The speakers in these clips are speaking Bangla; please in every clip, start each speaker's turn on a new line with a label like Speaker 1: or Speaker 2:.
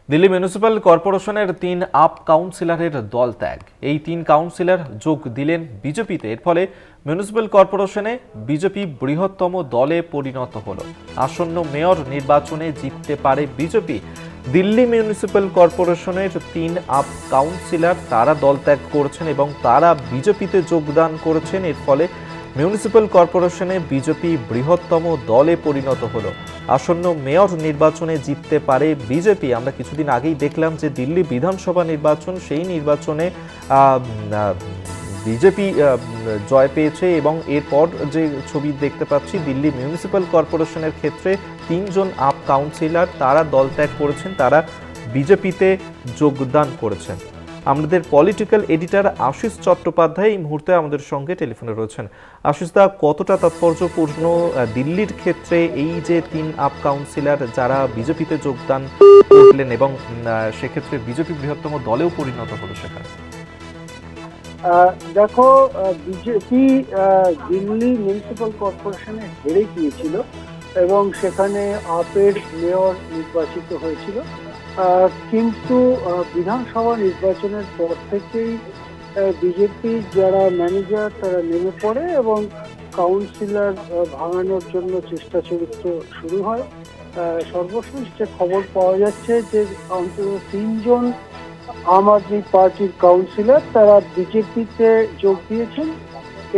Speaker 1: দিল্লি মিউনিসিপ্যাল কর্পোরেশনের ৩ আপ কাউন্সিলরের দল ত্যাগ। এই ৩ কাউন্সিলর যোগ দিলেন বিজেপিতে। এর ফলে মিউনিসিপ্যাল কর্পোরেশনে বিজেপি বৃহত্তম দলে পরিণত হলো। আসন্ন মেয়র নির্বাচনে জিততে পারে বিজেপি। দিল্লি মিউনিসিপ্যাল কর্পোরেশনের ৩ আপ কাউন্সিলর তারা দল ত্যাগ করেছেন এবং তারা বিজেপিতে যোগদান করেছেন। এর ফলে মিউনিসিপ্যাল কর্পোরেশনে বিজেপি বৃহত্তম দলে পরিণত হলো। আসন্ন মেয়র নির্বাচনে জিততে পারে বিজেপি। আমরা কিছুদিন আগেই দেখলাম যে দিল্লি বিধানসভা নির্বাচন, সেই নির্বাচনে বিজেপি জয় পেয়েছে এবং এরপর যে ছবি দেখতে পাচ্ছি দিল্লি মিউনিসিপ্যাল কর্পোরেশনের ক্ষেত্রে ৩ জন আপ কাউন্সিলর তারা দল ত্যাগ করেছেন, তারা বিজেপিতে যোগদান করেছেন। আমাদের পলিটিক্যাল এডিটর আশিস চট্টোপাধ্যায় এই মুহূর্তে আমাদের সঙ্গে টেলিফোনে রয়েছেন। আশিস দা, কতটা তাৎপর্যপূর্ণ দিল্লির ক্ষেত্রে এই যে ৩ আপ কাউন্সিলর যারা বিজেপিতে যোগদান করলেন এবং সেক্ষেত্রে বিজেপি বৃহত্তম দলেও পরিণত হলো সেখানে?
Speaker 2: দেখো, বিজেপি দিল্লি মিউনিসিপ্যাল কর্পোরেশনে হেরে গিয়েছিল এবং সেখানে আপের মেয়র নির্বাচিত হয়েছিল। কিন্তু বিধানসভা নির্বাচনের পর থেকেই বিজেপির যারা ম্যানেজার তারা নেমে পড়ে এবং কাউন্সিলর ভাঙানোর জন্য চেষ্টা চরিত্র শুরু হয়। সর্বশেষ যে খবর পাওয়া যাচ্ছে যে অন্তত ৩ জন আম আদমি পার্টির কাউন্সিলর তারা বিজেপিতে যোগ দিয়েছেন।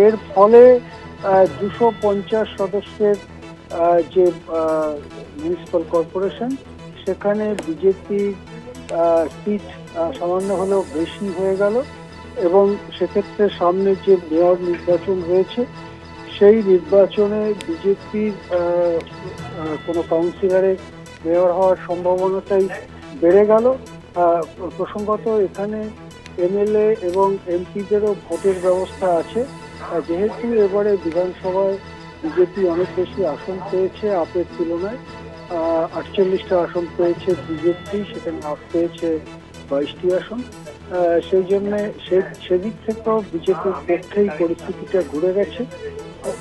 Speaker 2: এর ফলে ২৫০ সদস্যের যে মিউনিসিপ্যাল কর্পোরেশন, সেখানে বিজেপির সিট সামান্য হলেও বেশি হয়ে গেল এবং সেক্ষেত্রে সামনে যে মেয়র নির্বাচন রয়েছে সেই নির্বাচনে বিজেপির কোনো কাউন্সিলরের মেয়র হওয়ার সম্ভাবনাটাই বেড়ে গেল। প্রসঙ্গত এখানে এমএলএ এবং এমপিদেরও ভোটের ব্যবস্থা আছে। যেহেতু এবারে বিধানসভায় বিজেপি অনেক বেশি আসন পেয়েছে আপের তুলনায়, ৪৮টা আসন পেয়েছে বিজেপি, সেখানে আপ পেয়েছে ২২টি আসন। সেই জন্যে সেদিক থেকেও বিজেপির পক্ষেই পরিস্থিতিটা ঘুরে গেছে।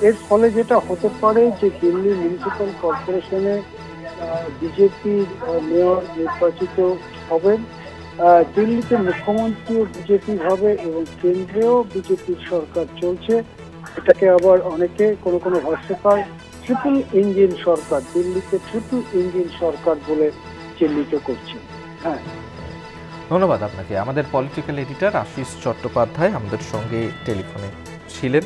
Speaker 2: এর ফলে যেটা হতে পারে যে দিল্লি মিউনিসিপ্যাল কর্পোরেশনে বিজেপির মেয়র নির্বাচিত হবেন। দিল্লিতে মুখ্যমন্ত্রীও বিজেপির হবে এবং কেন্দ্রেও বিজেপির সরকার চলছে। এটাকে আবার অনেকে কোনো ভাষ্যকার ট্রিপল ইঞ্জিন সরকার, দিল্লিতে ট্রিপল ইঞ্জিন সরকার বলে চিহ্নিত করছে। হ্যাঁ,
Speaker 1: ধন্যবাদ আপনাকে। আমাদের পলিটিক্যাল এডিটর আশিস চট্টোপাধ্যায় আমাদের সঙ্গে টেলিফোনে ছিলেন।